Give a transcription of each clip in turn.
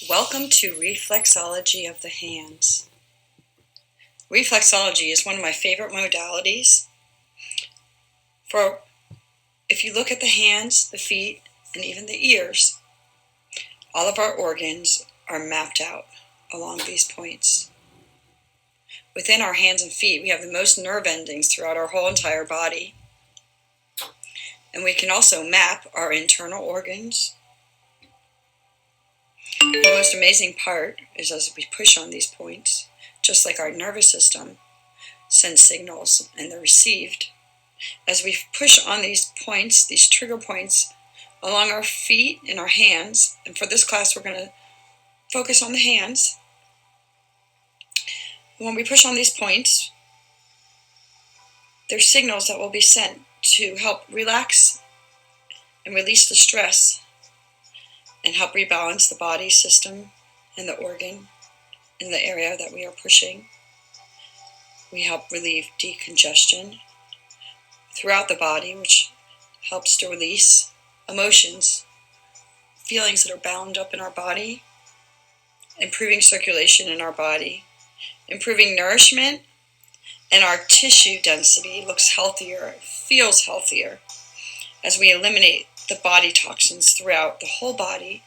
Welcome to Reflexology of the Hands. Reflexology is one of my favorite modalities. For if you look at the hands, the feet, and even the ears, all of our organs are mapped out along these points. Within our hands and feet, we have the most nerve endings throughout our whole entire body. And we can also map our internal organs. The most amazing part is as we push on these points, just like our nervous system sends signals and they're received, as we push on these points, these trigger points, along our feet and our hands, and for this class we're going to focus on the hands. When we push on these points, there's signals that will be sent to help relax and release the stress and help rebalance the body system and the organ in the area that we are pushing. We help relieve decongestion throughout the body, which helps to release emotions, feelings that are bound up in our body, improving circulation in our body, improving nourishment, and our tissue density looks healthier, feels healthier as we eliminate the body toxins throughout the whole body.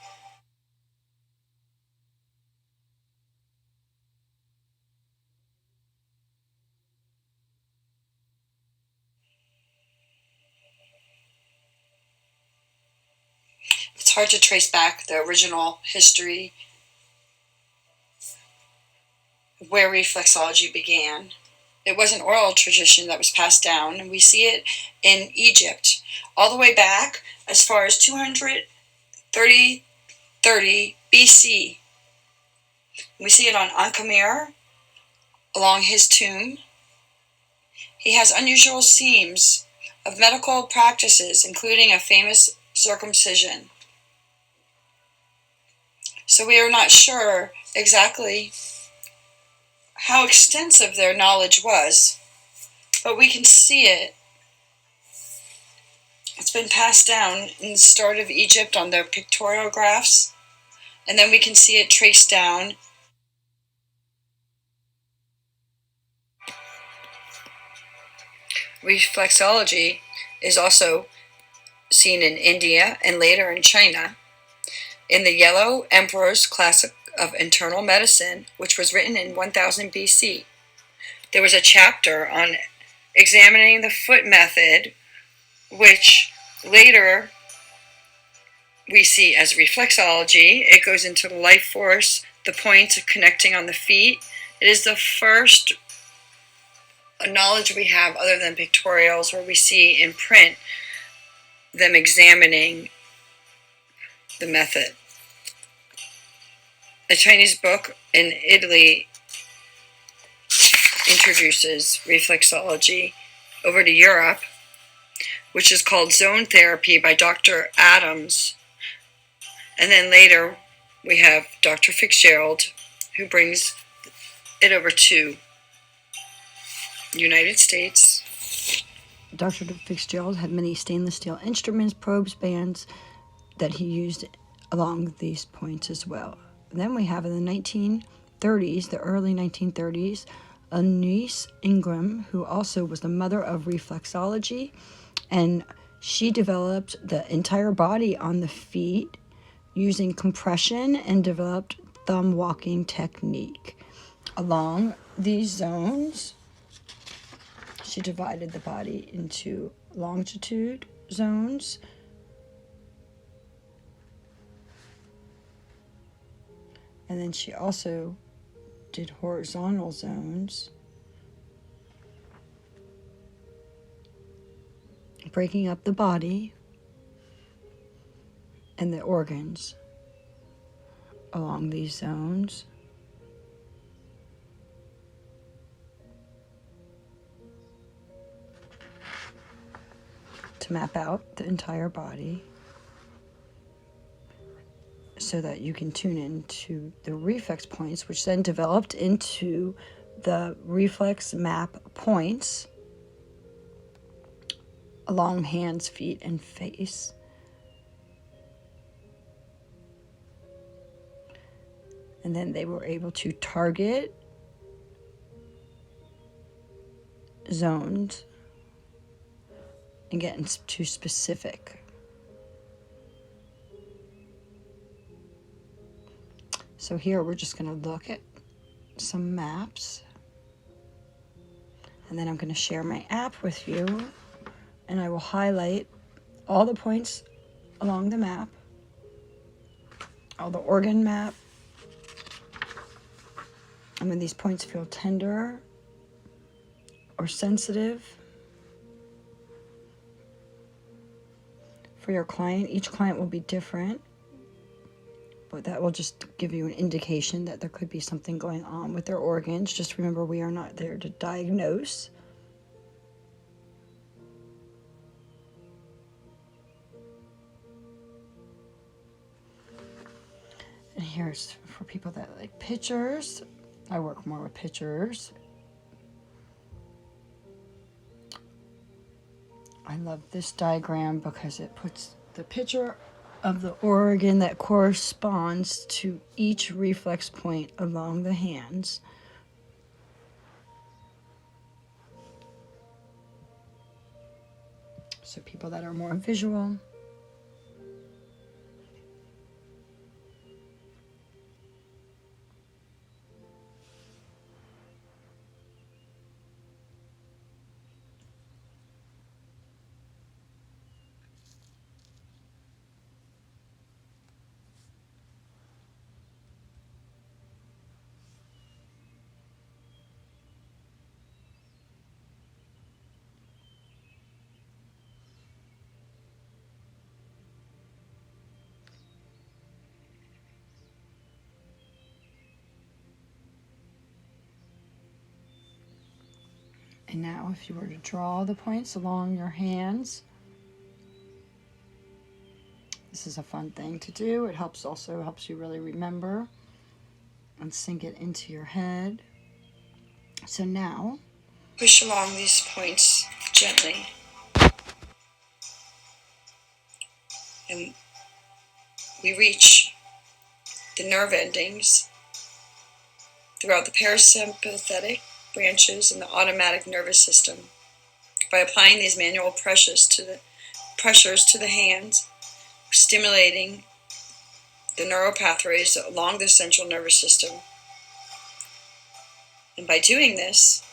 It's hard to trace back the original history where reflexology began. It was an oral tradition that was passed down, and we see it in Egypt all the way back as far as 230 BC. We see it on Ankh-Amir along his tomb. He has unusual seams of medical practices, including a famous circumcision. So we are not sure exactly how extensive their knowledge was, but we can see it. It's been passed down in the start of Egypt on their pictographs, and then we can see it traced down. Reflexology is also seen in India and later in China. In the Yellow Emperor's Classic of Internal Medicine, which was written in 1000 BC, there was a chapter on examining the foot method, which later we see as reflexology. It goes into the life force, the points of connecting on the feet. It is the first knowledge we have other than pictorials where we see in print them examining the method. A Chinese book in Italy introduces reflexology over to Europe, which is called Zone Therapy by Dr. Adams. And then later we have Dr. Fitzgerald, who brings it over to the United States. Dr. Fitzgerald had many stainless steel instruments, probes, bands that he used along these points as well. And then we have in the 1930s, the early 1930s, Eunice Ingram, who also was the mother of reflexology, and she developed the entire body on the feet using compression and developed thumb walking technique. Along these zones, she divided the body into longitude zones, and then she also did horizontal zones, breaking up the body and the organs along these zones. To map out the entire body so that you can tune into the reflex points, which then developed into the reflex map points along hands, feet, and face. And then they were able to target zones and get into specific. So here we're just going to look at some maps. And then I'm going to share my app with you. And I will highlight all the points along the map, all the organ map. And when these points feel tender or sensitive for your client, each client will be different, but that will just give you an indication that there could be something going on with their organs. Just remember, we are not there to diagnose. And here's for people that like pictures. I work more with pictures. I love this diagram because it puts the picture of the organ that corresponds to each reflex point along the hands. So people that are more visual. And now if you were to draw the points along your hands, this is a fun thing to do. It also helps you really remember and sink it into your head. So now, push along these points gently. And we reach the nerve endings throughout the parasympathetic branches and the automatic nervous system. By applying these manual pressures to the hands, stimulating the neural pathways along the central nervous system. And by doing this,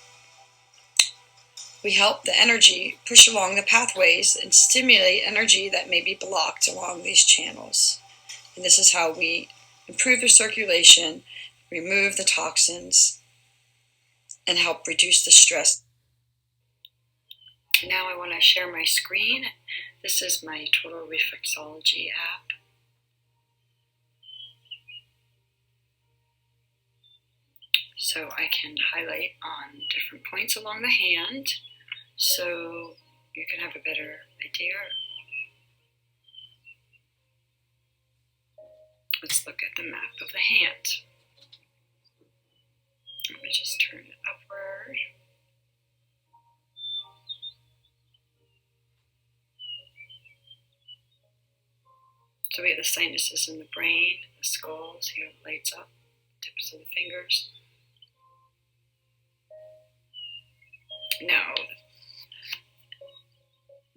we help the energy push along the pathways and stimulate energy that may be blocked along these channels. And this is how we improve the circulation, remove the toxins, and help reduce the stress. Now I want to share my screen. This is my Total Reflexology app. So I can highlight on different points along the hand so you can have a better idea. Let's look at the map of the hand. Let me just turn it upward. So we have the sinuses in the brain, the skull, see how it lights up, tips of the fingers. Now,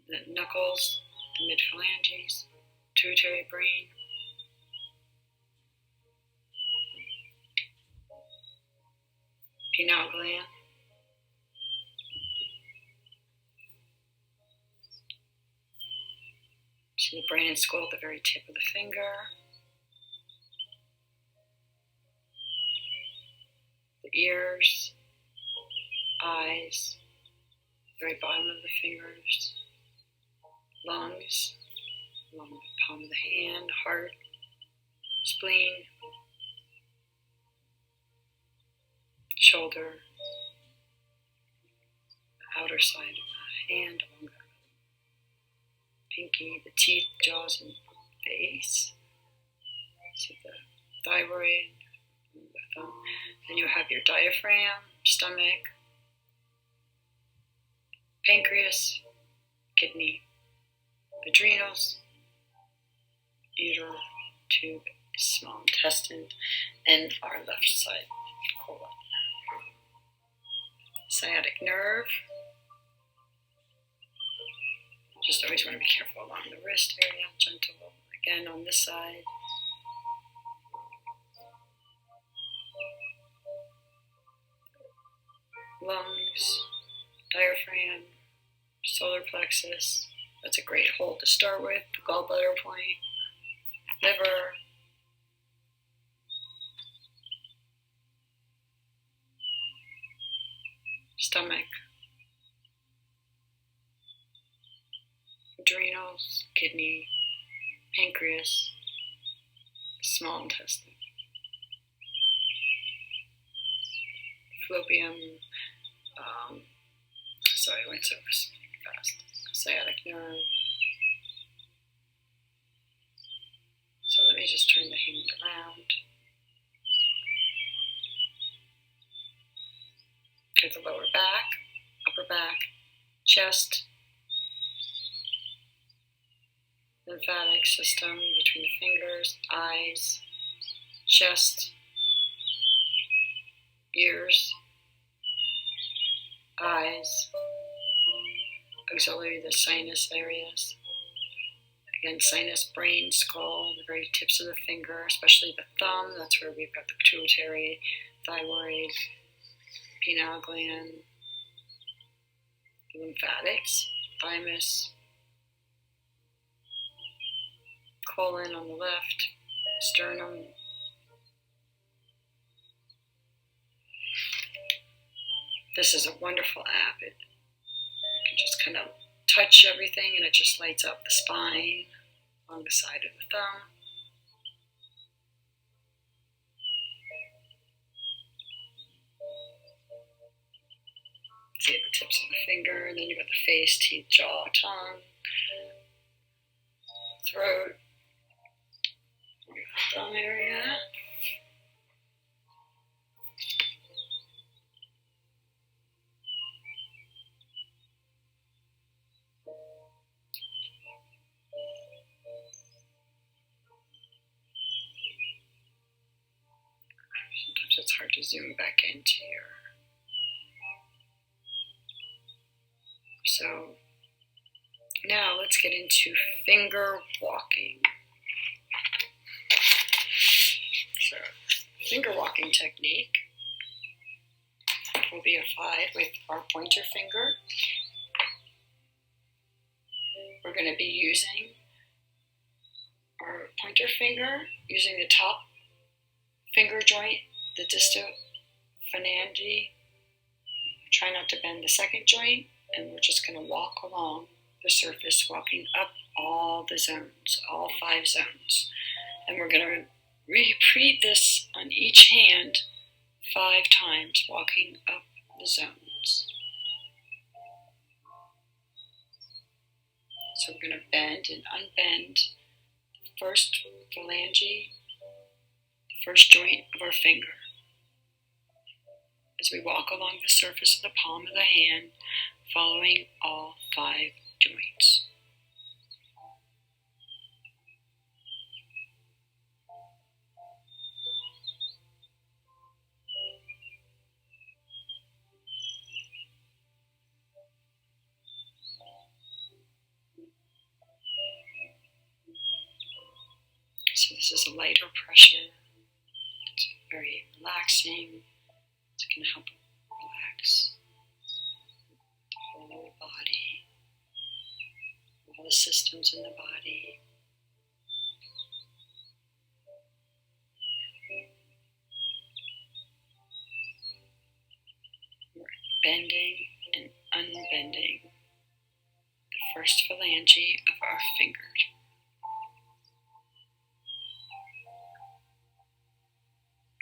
the knuckles, the mid-phalanges, pituitary brain. Pineal gland. See the brain and skull at the very tip of the finger. The ears, eyes, very bottom of the fingers, lungs, along the palm of the hand, heart, spleen, shoulder, the outer side of the hand, along the pinky, the teeth, jaws, and face. See the thyroid, the thumb. Then you have your diaphragm, stomach, pancreas, kidney, adrenals, uterine tube small intestine, and our left side colon. Sciatic nerve. Just always want to be careful along the wrist area, gentle. Again on this side. Lungs, diaphragm, solar plexus. That's a great hold to start with. The gallbladder point, liver, stomach, adrenals, kidney, pancreas, small intestine, fallopian, sorry, I went so fast, sciatic nerve. So let me just turn the hand around. Get the lower back, upper back, chest, lymphatic system between the fingers, eyes, chest, ears, eyes, auxiliary, the sinus areas. Again, sinus, brain, skull, the very tips of the finger, especially the thumb. That's where we've got the pituitary, thyroid, pineal gland, lymphatics, thymus, colon on the left, sternum, this is a wonderful app. You can just kind of touch everything and it just lights up the spine along the side of the thumb. See the tips of the finger, and then you've got the face, teeth, jaw, tongue, throat, thumb area. Sometimes it's hard to zoom back into your. So now let's get into finger walking. So finger walking technique will be applied with our pointer finger. We're going to be using our pointer finger, using the top finger joint, the distal phalange. Try not to bend the second joint, and we're just going to walk along the surface, walking up all the zones, all 5 zones. And we're going to repeat this on each hand 5 times, walking up the zones. So we're going to bend and unbend the first phalange, the first joint of our finger. As we walk along the surface of the palm of the hand, following all 5 joints. So this is a lighter pressure. It's very relaxing. It's going to help relax the whole body, all the systems in the body. We're bending and unbending the first phalange of our finger.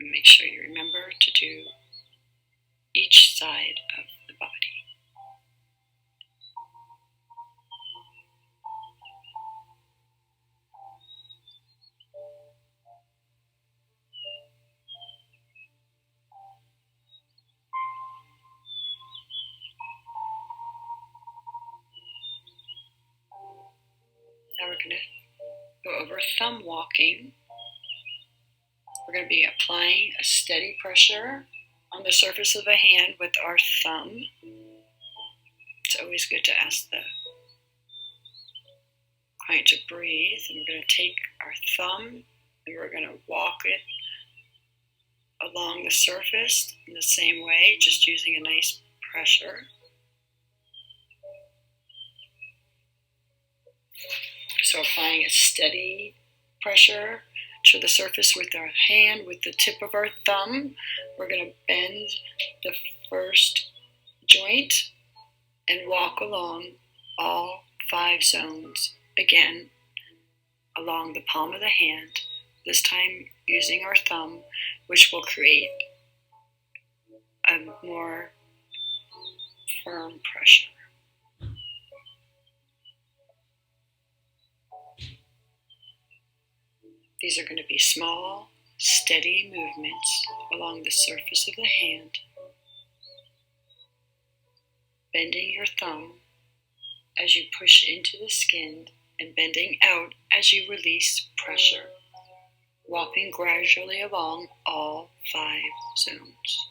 And make sure you remember to do each side of the body. Now we're going to go over thumb walking. We're going to be applying a steady pressure on the surface of the hand with our thumb. It's always good to ask the client to breathe. And we're going to take our thumb and we're going to walk it along the surface in the same way, just using a nice pressure. So applying a steady pressure to the surface with our hand, with the tip of our thumb. We're going to bend the first joint and walk along all 5 zones, again, along the palm of the hand, this time using our thumb, which will create a more firm pressure. These are going to be small, steady movements along the surface of the hand, bending your thumb as you push into the skin and bending out as you release pressure, walking gradually along all 5 zones.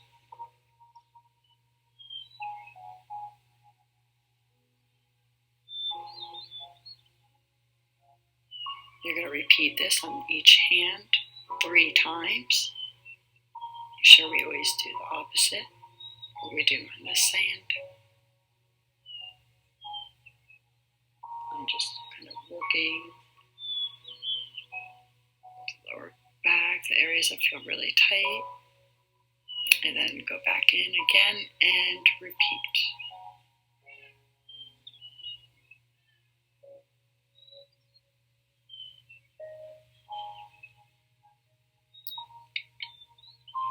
You're going to repeat this on each hand 3 times. Make sure we always do the opposite what we do on this hand. I'm just kind of working the lower back, the areas that feel really tight, and then go back in again and repeat.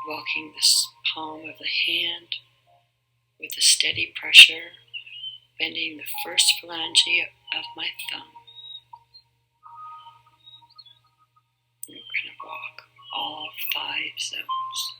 Walking this palm of the hand with a steady pressure, bending the first phalange of my thumb. And we're going to walk all 5 zones.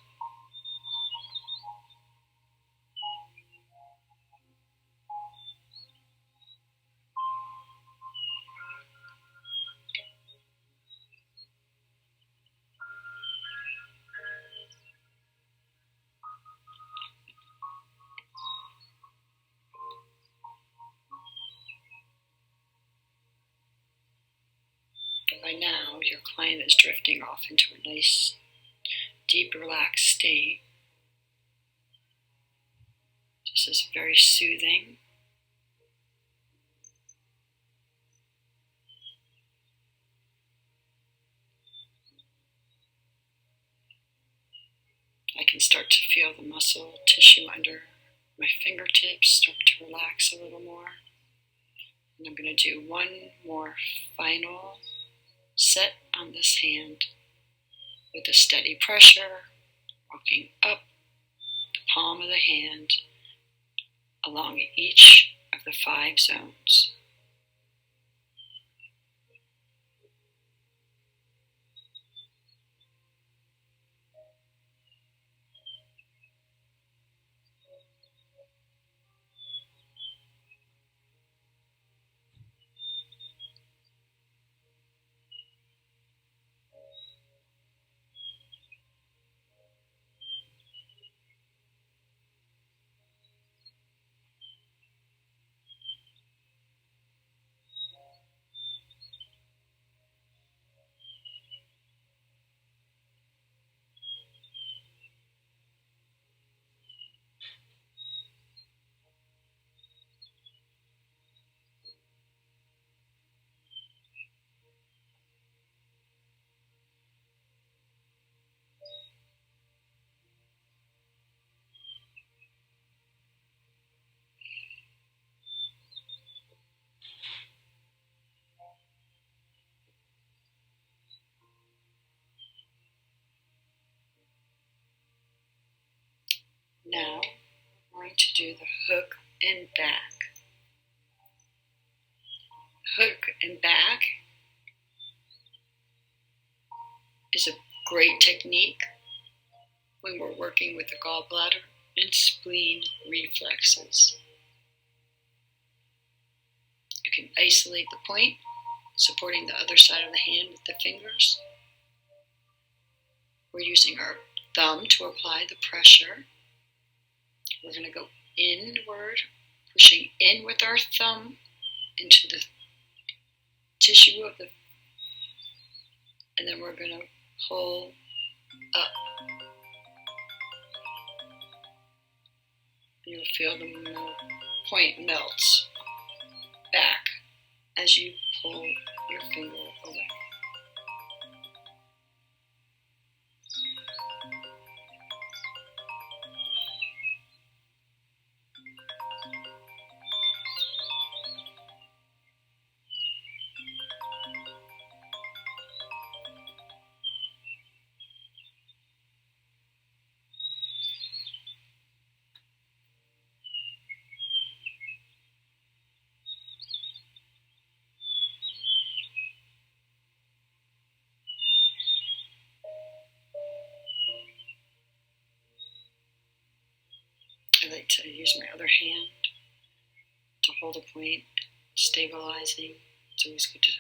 By now, your client is drifting off into a nice, deep, relaxed state. This is very soothing. I can start to feel the muscle tissue under my fingertips start to relax a little more. And I'm going to do one more final set on this hand with a steady pressure, walking up the palm of the hand along each of the 5 zones. Now, I'm going to do the hook and back. Hook and back is a great technique when we're working with the gallbladder and spleen reflexes. You can isolate the point, supporting the other side of the hand with the fingers, We're using our thumb to apply the pressure. We're going to go inward, pushing in with our thumb into the tissue of the, and then we're going to pull up. You'll feel the point melts back as you pull your finger away. I like to use my other hand to hold a point, stabilizing. It's always good to have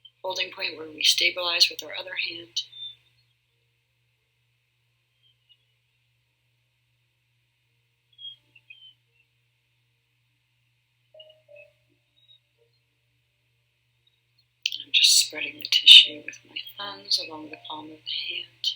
a holding point where we stabilize with our other hand. I'm just spreading the tissue with my thumbs along the palm of the hand.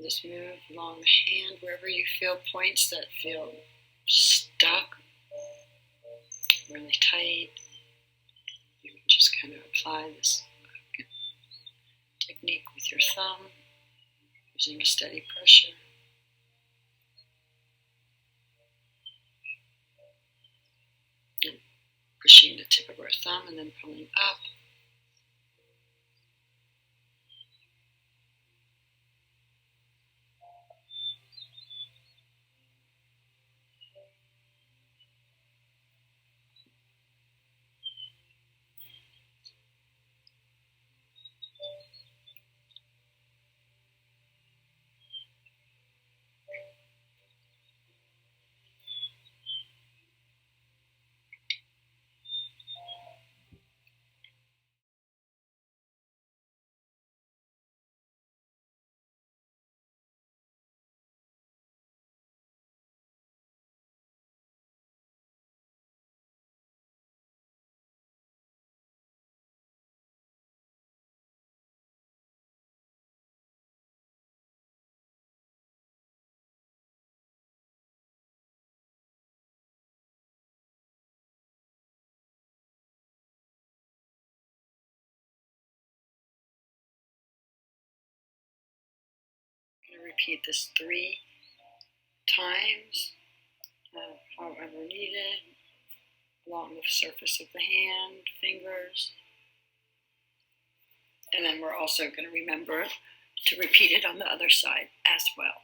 Just move along the hand wherever you feel points that feel stuck, really tight. You can just kind of apply this technique with your thumb, using a steady pressure. And pushing the tip of our thumb and then pulling up. I'm going to repeat this 3 times, however needed, along the surface of the hand, fingers. And then we're also going to remember to repeat it on the other side as well.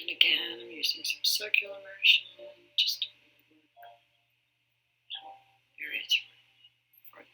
And again, I'm using some circular motion just to work area to relax.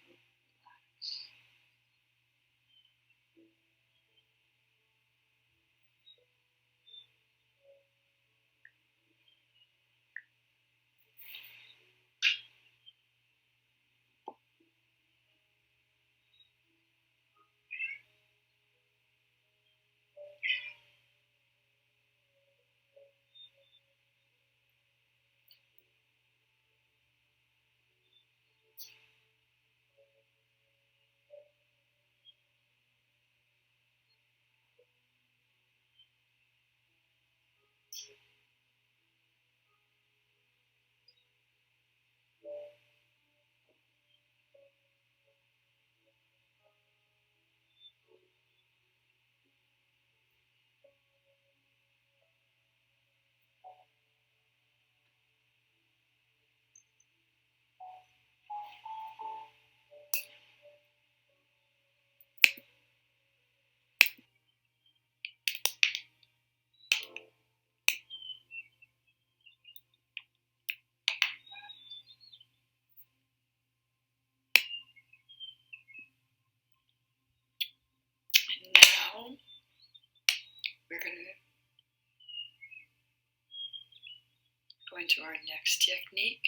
into our next technique,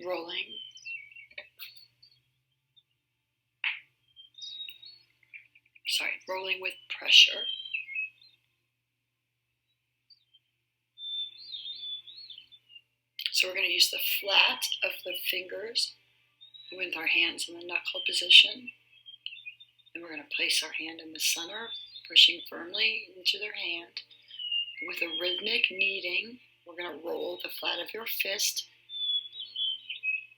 rolling. Rolling with pressure. So we're going to use the flat of the fingers with our hands in the knuckle position. And we're going to place our hand in the center, pushing firmly into their hand. With a rhythmic kneading, we're going to roll the flat of your fist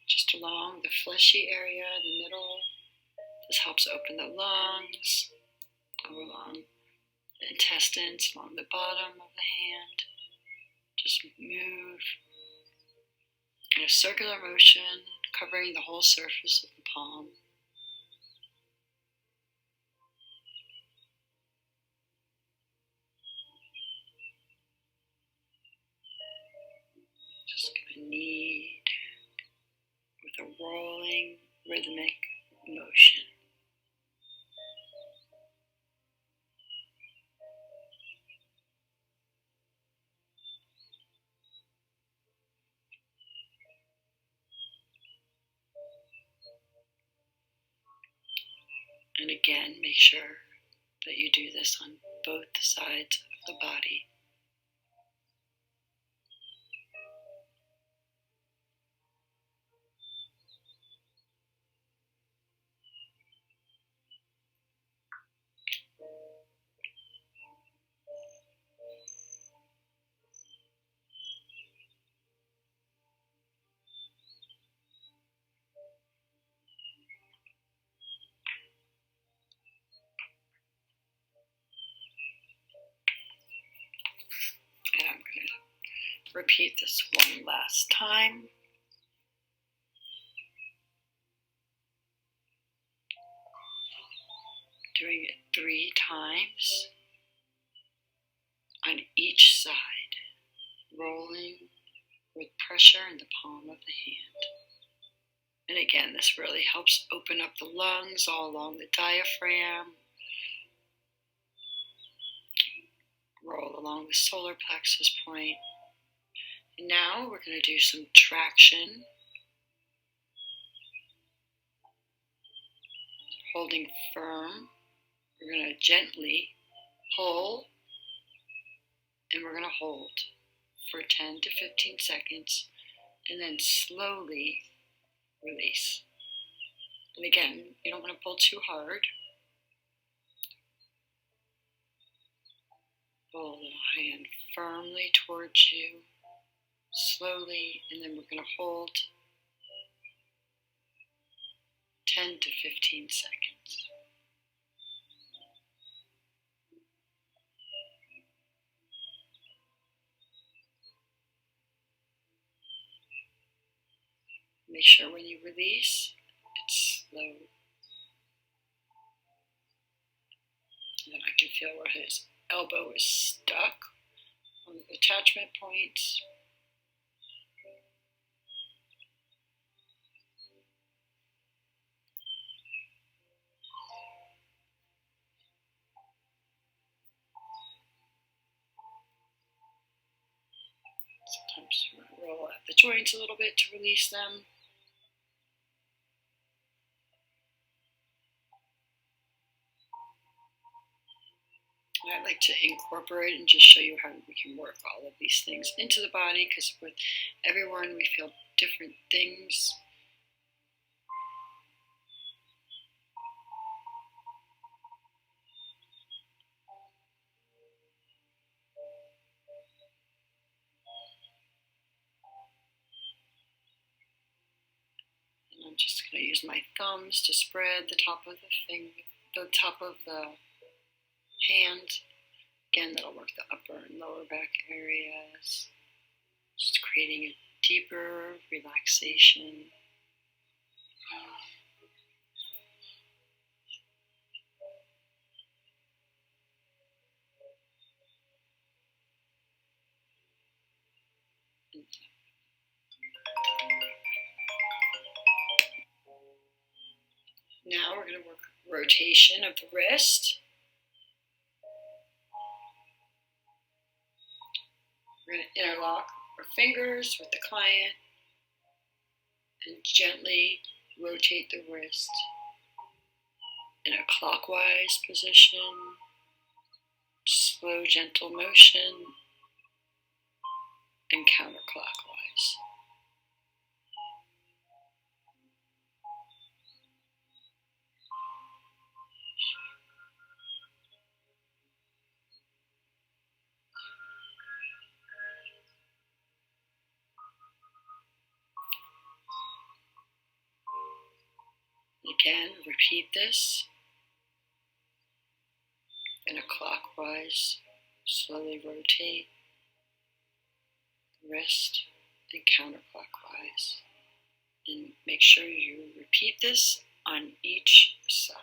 just along the fleshy area in the middle. This helps open the lungs, go along the intestines, along the bottom of the hand. Just move in a circular motion, covering the whole surface of the palm. Just going to knead with a rolling, rhythmic motion. And again, make sure that you do this on both sides of the body. And I'm going to repeat this one last time. Doing it 3 times on each side, rolling with pressure in the palm of the hand. And again, this really helps open up the lungs all along the diaphragm. Roll along the solar plexus point. And now we're going to do some traction. Holding firm. We're going to gently pull, and we're going to hold for 10 to 15 seconds, and then slowly release. And again, you don't want to pull too hard. Pull the hand firmly towards you, slowly, and then we're going to hold 10 to 15 seconds. Make sure when you release, it's slow. And then I can feel where his elbow is stuck on the attachment points. Sometimes you want to roll at the joints a little bit to release them. And I'd like to incorporate and just show you how we can work all of these things into the body, because with everyone we feel different things. And I'm just going to use my thumbs to spread the top of the top of the hand. Again, that'll work the upper and lower back areas. Just creating a deeper relaxation. Now we're going to work rotation of the wrist. We're going to interlock our fingers with the client and gently rotate the wrist in a clockwise position, slow, gentle motion, and counterclockwise. Again, repeat this in a clockwise, slowly rotate the wrist and counterclockwise. And make sure you repeat this on each side.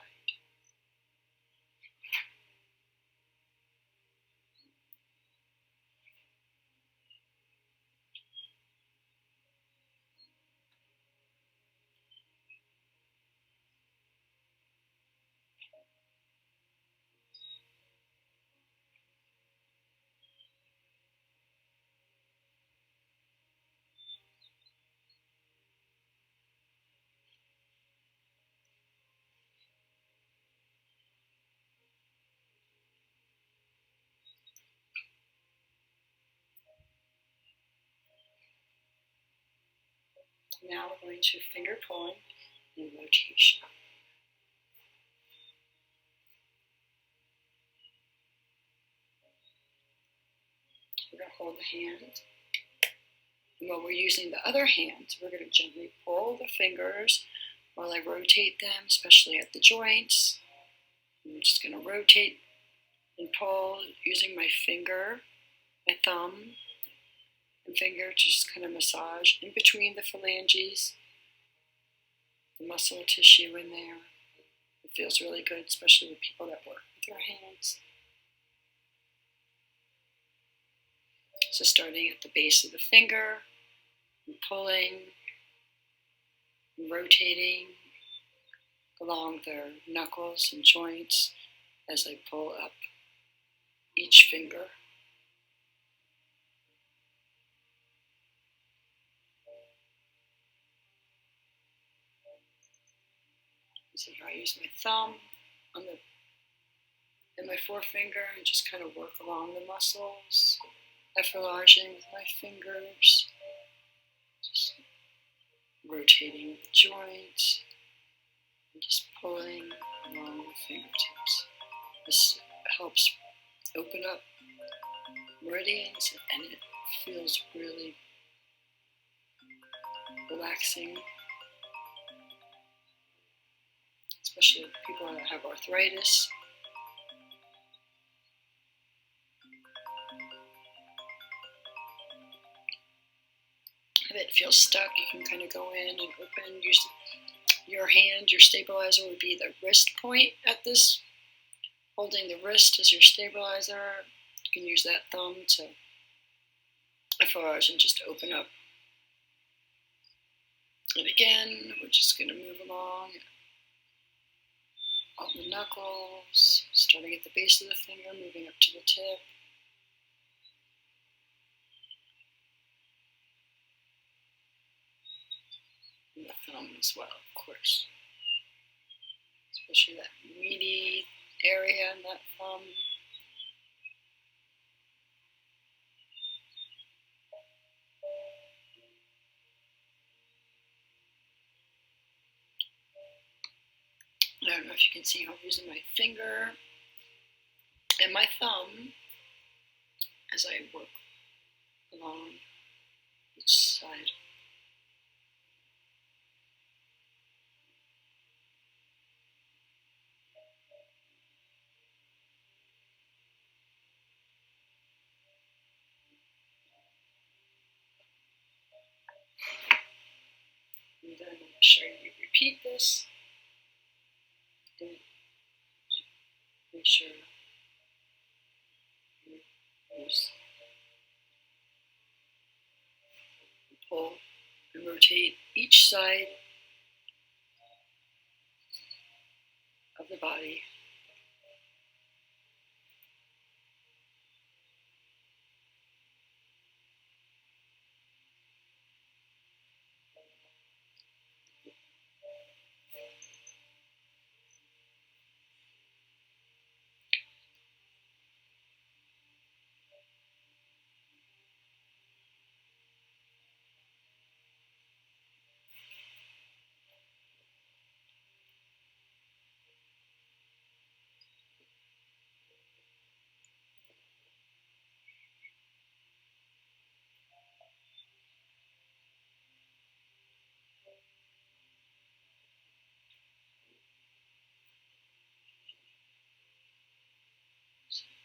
Now we're going to finger pulling and rotation. We're going to hold the hand. And while we're using the other hand, we're going to gently pull the fingers while I rotate them, especially at the joints. I'm just going to rotate and pull using my finger, my thumb, and finger to just kind of massage in between the phalanges, the muscle tissue in there. It feels really good, especially with people that work with their hands. So starting at the base of the finger, and pulling, and rotating along their knuckles and joints as I pull up each finger. So here I use my thumb and my forefinger and just kind of work along the muscles, effleuraging with my fingers, just rotating the joints, and just pulling along the fingertips. This helps open up meridians and it feels really relaxing, especially with people that have arthritis. If it feels stuck, you can kind of go in and open. Use your hand, your stabilizer would be the wrist point at this. Holding the wrist as your stabilizer. You can use that thumb to effleurage and just open up. And again, we're just going to move along on the knuckles, starting at the base of the finger, moving up to the tip. And the thumb as well, of course. Especially that meaty area in that thumb. I don't know if you can see how I'm using my finger and my thumb as I work along each side. And then make sure you repeat this. And make sure you use and pull and rotate each side of the body.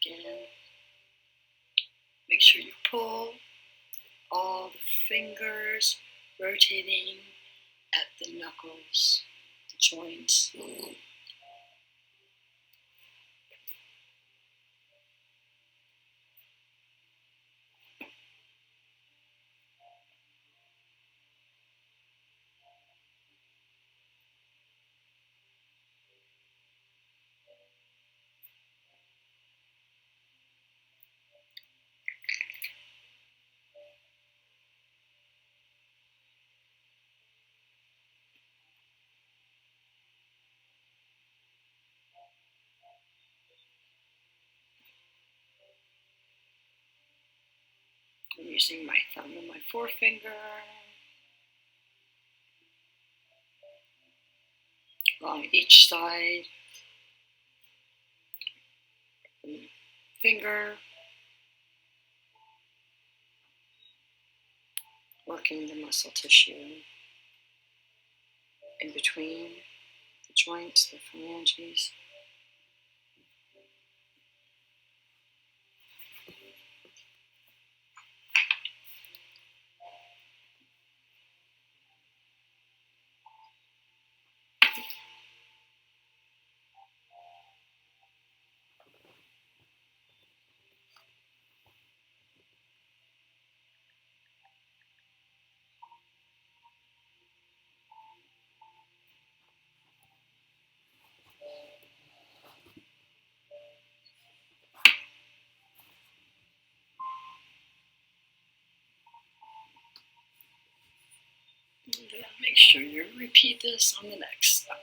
Again, make sure you pull all the fingers, rotating at the knuckles, the joints. I'm using my thumb and my forefinger along each side. Finger, working the muscle tissue in between the joints, the phalanges. Make sure you repeat this on the next slide.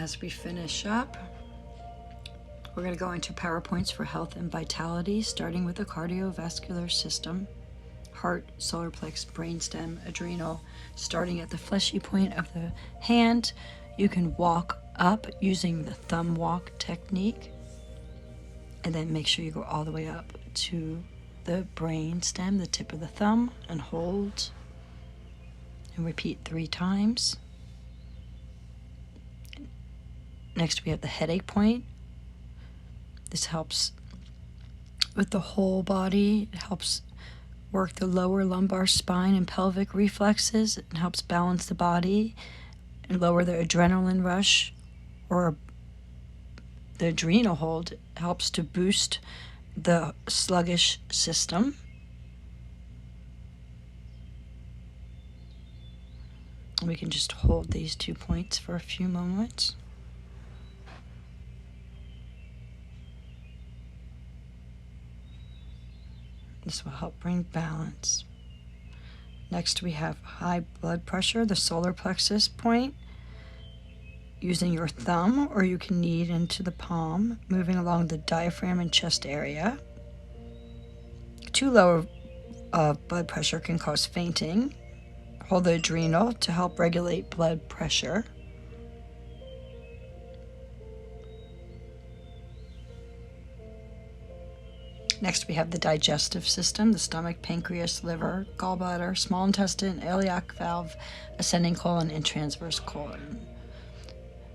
As we finish up, we're going to go into power points for health and vitality, starting with the cardiovascular system, heart, solar plex, brainstem, adrenal. Starting at the fleshy point of the hand, you can walk up using the thumb walk technique, and then make sure you go all the way up to the brainstem, the tip of the thumb, and hold, and repeat 3 times. Next, we have the headache point. This helps with the whole body. It helps work the lower lumbar spine and pelvic reflexes. It helps balance the body and lower the adrenaline rush, or the adrenal hold. It helps to boost the sluggish system. We can just hold these 2 points for a few moments. This will help bring balance. Next, we have high blood pressure, the solar plexus point. Using your thumb, or you can knead into the palm, moving along the diaphragm and chest area. Too low blood pressure can cause fainting. Hold the adrenal to help regulate blood pressure. Next, we have the digestive system, the stomach, pancreas, liver, gallbladder, small intestine, iliac valve, ascending colon, and transverse colon.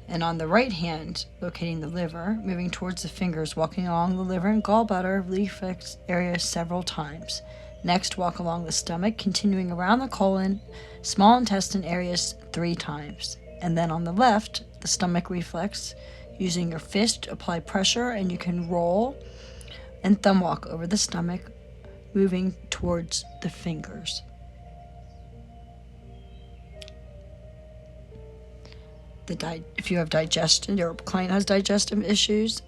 And on the right hand, locating the liver, moving towards the fingers, walking along the liver and gallbladder reflex area several times. Next, walk along the stomach, continuing around the colon, small intestine areas 3 times. And then on the left, the stomach reflex, using your fist, apply pressure, and you can roll and thumb walk over the stomach, moving towards the fingers. If you have digestion, your client has digestive issues,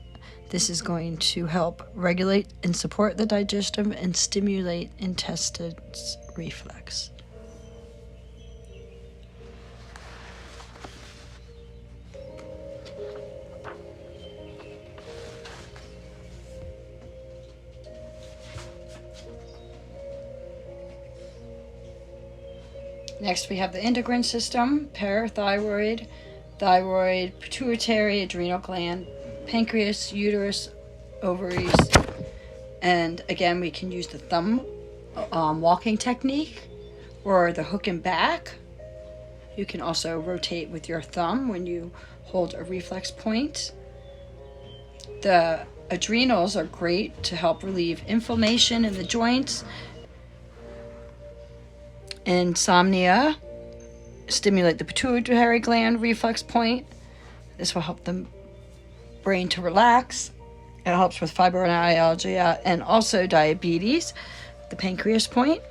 this is going to help regulate and support the digestive and stimulate intestines reflex. Next, we have the endocrine system, parathyroid, thyroid, pituitary, adrenal gland, pancreas, uterus, ovaries. And again, we can use the thumb walking technique or the hook and back. You can also rotate with your thumb when you hold a reflex point. The adrenals are great to help relieve inflammation in the joints, insomnia, stimulate the pituitary gland reflex point. This will help the brain to relax. It helps with fibromyalgia and also diabetes, the pancreas point.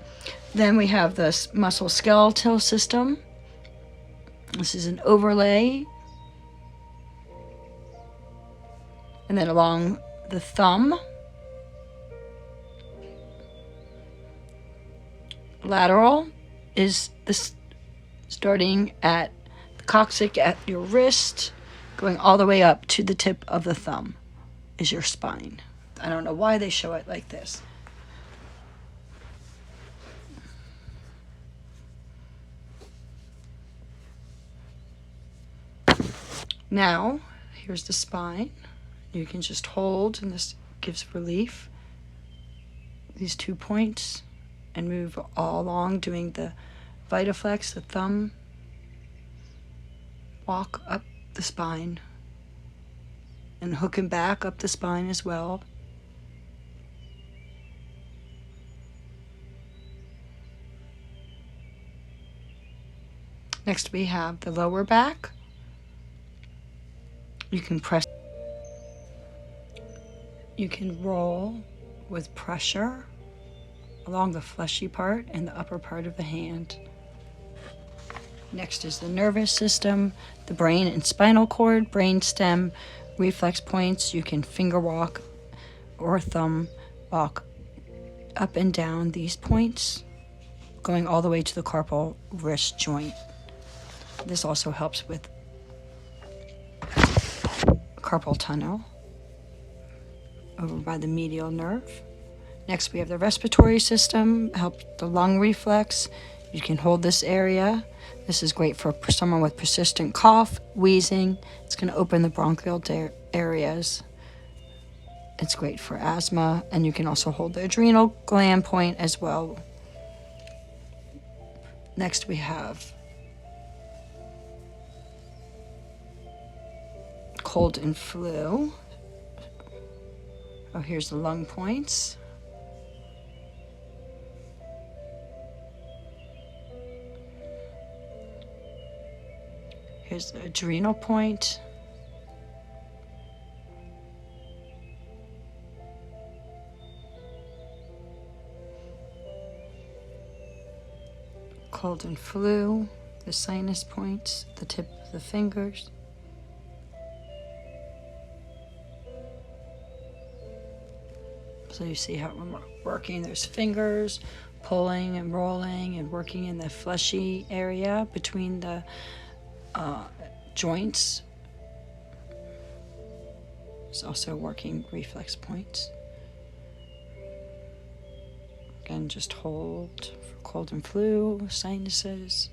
Then we have the musculoskeletal system. This is an overlay. And then along the thumb. Lateral is this, starting at the coccyx at your wrist, going all the way up to the tip of the thumb is your spine. I don't know why they show it like this. Now, here's the spine. You can just hold, and this gives relief. These 2 points, and move all along, doing the Vitaflex, the thumb walk up the spine, and hook and back up the spine as well. Next, we have the lower back. You can press. You can roll with pressure along the fleshy part and the upper part of the hand. Next is the nervous system, the brain and spinal cord, brain stem, reflex points. You can finger walk or thumb walk up and down these points, going all the way to the carpal wrist joint. This also helps with carpal tunnel over by the medial nerve. Next, we have the respiratory system, help the lung reflex. You can hold this area. This is great for someone with persistent cough, wheezing. It's going to open the bronchial areas. It's great for asthma, and you can also hold the adrenal gland point as well. Next, we have cold and flu. Oh, here's the lung points. Here's the adrenal point. Cold and flu, the sinus points, the tip of the fingers. So you see how when we're working, there's fingers pulling and rolling and working in the fleshy area between the joints. It's also working reflex points. Again, just hold for cold and flu, sinuses.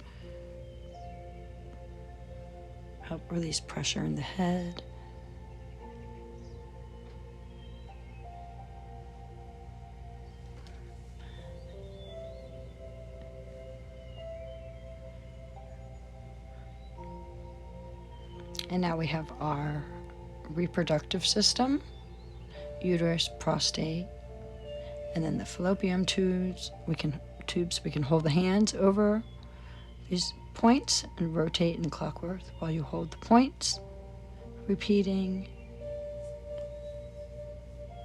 Help release pressure in the head. And now we have our reproductive system, uterus, prostate, and then the fallopian tubes. We can hold the hands over these points and rotate in clockwise while you hold the points, repeating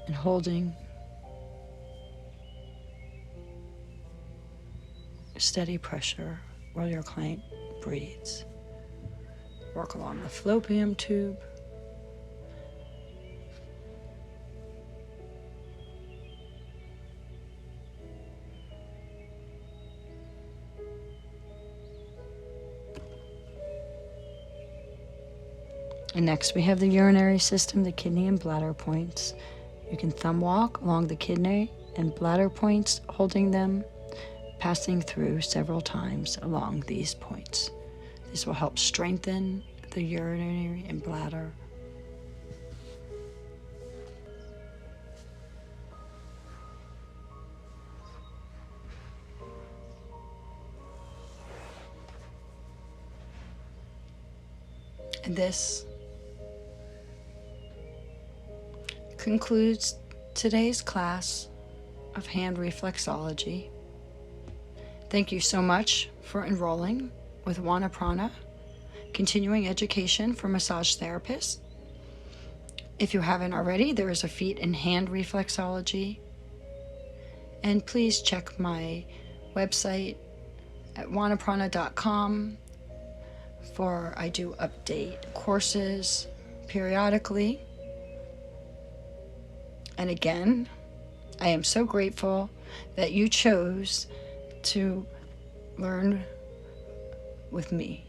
and holding. Steady pressure while your client breathes. Work along the fallopian tube. And next we have the urinary system, the kidney and bladder points. You can thumb walk along the kidney and bladder points, holding them, passing through several times along these points. This will help strengthen the urinary and bladder. And this concludes today's class of hand reflexology. Thank you so much for enrolling with Wanaprana, continuing education for massage therapists. If you haven't already, there is a feet and hand reflexology. And please check my website at wanaprana.com for I do update courses periodically. And again, I am so grateful that you chose to learn with me.